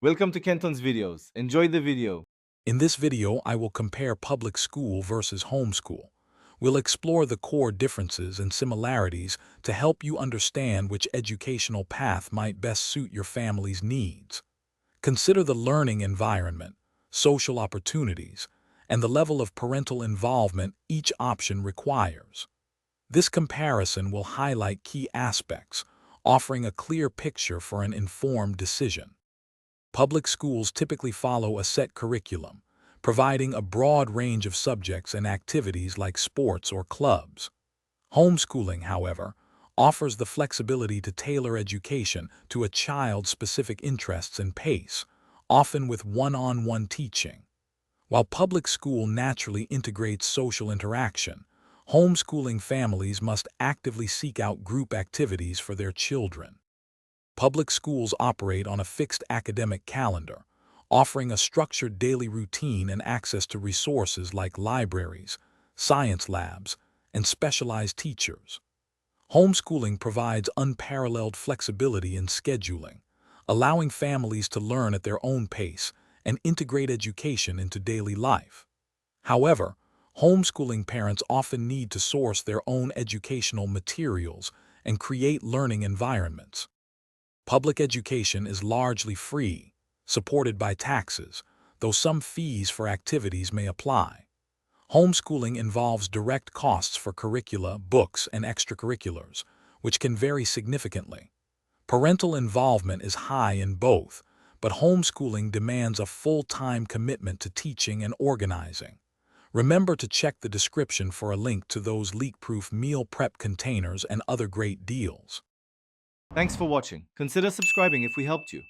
Welcome to Kenton's videos. Enjoy the video. In this video, I will compare public school versus homeschool. We'll explore the core differences and similarities to help you understand which educational path might best suit your family's needs. Consider the learning environment, social opportunities, and the level of parental involvement each option requires. This comparison will highlight key aspects, offering a clear picture for an informed decision. Public schools typically follow a set curriculum, providing a broad range of subjects and activities like sports or clubs. Homeschooling, however, offers the flexibility to tailor education to a child's specific interests and pace, often with one-on-one teaching. While public school naturally integrates social interaction, homeschooling families must actively seek out group activities for their children. Public schools operate on a fixed academic calendar, offering a structured daily routine and access to resources like libraries, science labs, and specialized teachers. Homeschooling provides unparalleled flexibility in scheduling, allowing families to learn at their own pace and integrate education into daily life. However, homeschooling parents often need to source their own educational materials and create learning environments. Public education is largely free, supported by taxes, though some fees for activities may apply. Homeschooling involves direct costs for curricula, books, and extracurriculars, which can vary significantly. Parental involvement is high in both, but homeschooling demands a full-time commitment to teaching and organizing. Remember to check the description for a link to those leak-proof meal prep containers and other great deals. Thanks for watching. Consider subscribing if we helped you.